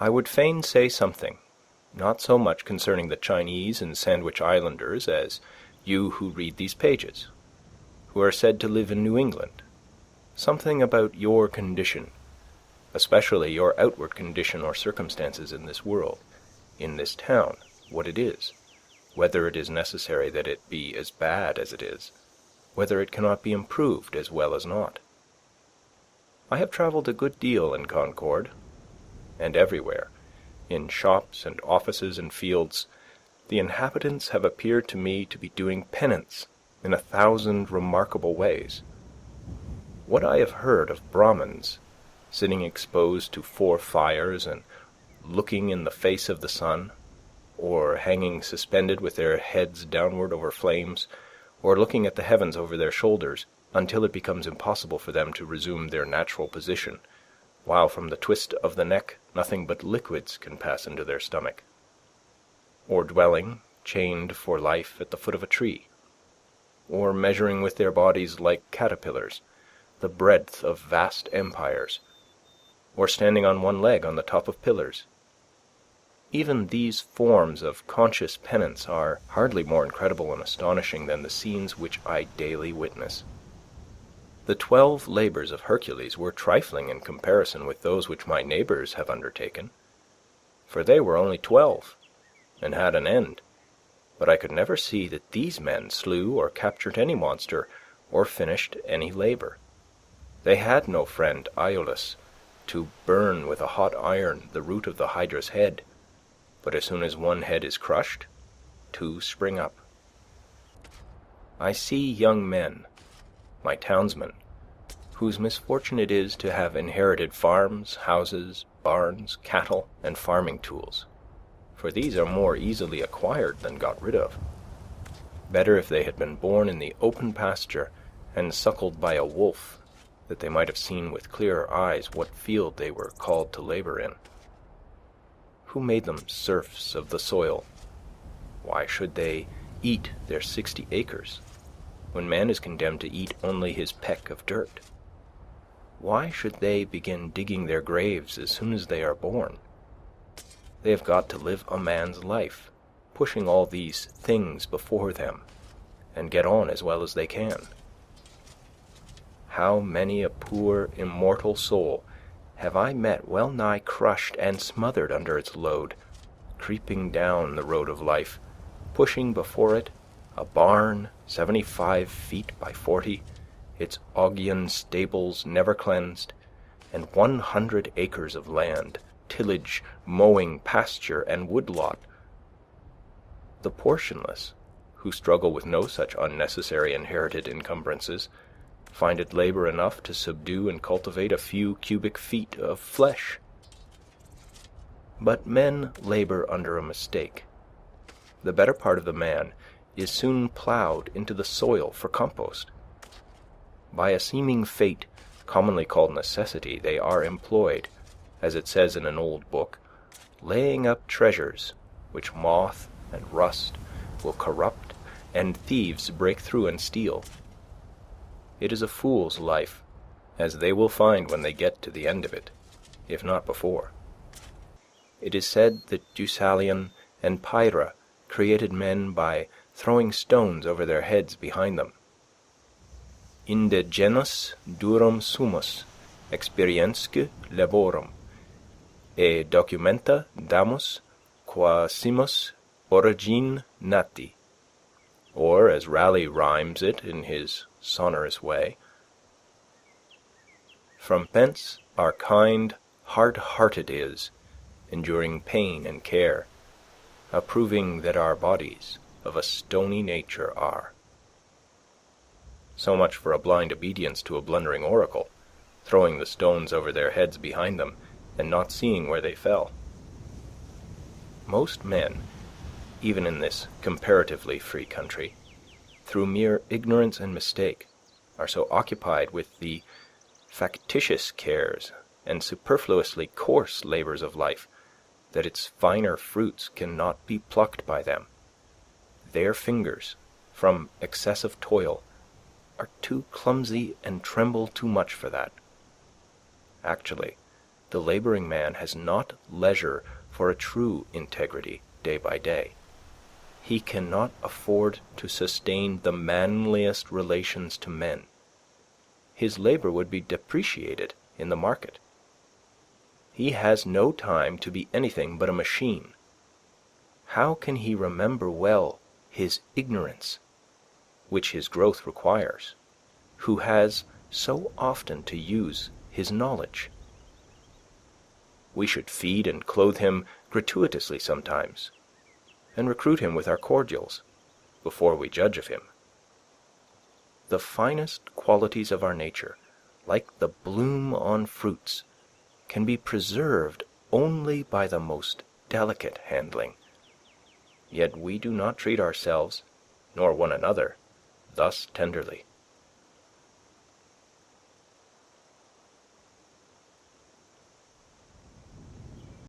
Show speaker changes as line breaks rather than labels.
I would fain say something, not so much concerning the Chinese and Sandwich Islanders as you who read these pages, who are said to live in New England, something about your condition, especially your outward condition or circumstances in this world, in this town, what it is, whether it is necessary that it be as bad as it is, whether it cannot be improved as well as not. I have travelled a good deal in Concord, and everywhere, in shops and offices and fields, the inhabitants have appeared to me to be doing penance in 1,000 remarkable ways. What I have heard of Brahmins sitting exposed to 4 fires and looking in the face of the sun, or hanging suspended with their heads downward over flames, or looking at the heavens over their shoulders until it becomes impossible for them to resume their natural position, while from the twist of the neck nothing but liquids can pass into their stomach, or dwelling, chained for life at the foot of a tree, or measuring with their bodies like caterpillars the breadth of vast empires, or standing on one leg on the top of pillars. Even these forms of conscious penance are hardly more incredible and astonishing than the scenes which I daily witness. The 12 labours of Hercules were trifling in comparison with those which my neighbours have undertaken, for they were only 12, and had an end, but I could never see that these men slew or captured any monster, or finished any labour. They had no friend Iolaus to burn with a hot iron the root of the Hydra's head, but as soon as one head is crushed, 2 spring up. I see young men, my townsmen, whose misfortune it is to have inherited farms, houses, barns, cattle, and farming tools, for these are more easily acquired than got rid of. Better if they had been born in the open pasture and suckled by a wolf, that they might have seen with clearer eyes what field they were called to labor in. Who made them serfs of the soil? Why should they eat their 60 acres, when man is condemned to eat only his peck of dirt? Why should they begin digging their graves as soon as they are born? They have got to live a man's life, pushing all these things before them, and get on as well as they can. How many a poor immortal soul have I met well nigh crushed and smothered under its load, creeping down the road of life, pushing before it a barn 75 feet by 40, its Augean stables never cleansed, and 100 acres of land, tillage, mowing, pasture, and woodlot. The portionless, who struggle with no such unnecessary inherited encumbrances, find it labor enough to subdue and cultivate a few cubic feet of flesh. But men labor under a mistake. The better part of the man is soon plowed into the soil for compost. By a seeming fate, commonly called necessity, they are employed, as it says in an old book, laying up treasures which moth and rust will corrupt and thieves break through and steal. It is a fool's life, as they will find when they get to the end of it, if not before. It is said that Deucalion and Pyrrha created men by throwing stones over their heads behind them. Inde genus durum sumus, experiensque laborum, e documenta damus qua simus origine nati. Or, as Raleigh rhymes it in his sonorous way, from thence our kind hard-hearted is, enduring pain and care, approving that our bodies of a stony nature are. So much for a blind obedience to a blundering oracle, throwing the stones over their heads behind them, and not seeing where they fell. Most men, even in this comparatively free country, through mere ignorance and mistake, are so occupied with the factitious cares and superfluously coarse labours of life that its finer fruits cannot be plucked by them. Their fingers, from excessive toil, are too clumsy and tremble too much for that. Actually, The labouring man has not leisure for a true integrity day by day. He cannot afford to sustain the manliest relations to men. His labour would be depreciated in the market. He has no time to be anything but a machine. How can he remember well his ignorance, which his growth requires, who has so often to use his knowledge? We should feed and clothe him gratuitously sometimes, and recruit him with our cordials, before we judge of him. The finest qualities of our nature, like the bloom on fruits, can be preserved only by the most delicate handling. Yet we do not treat ourselves, nor one another, thus tenderly.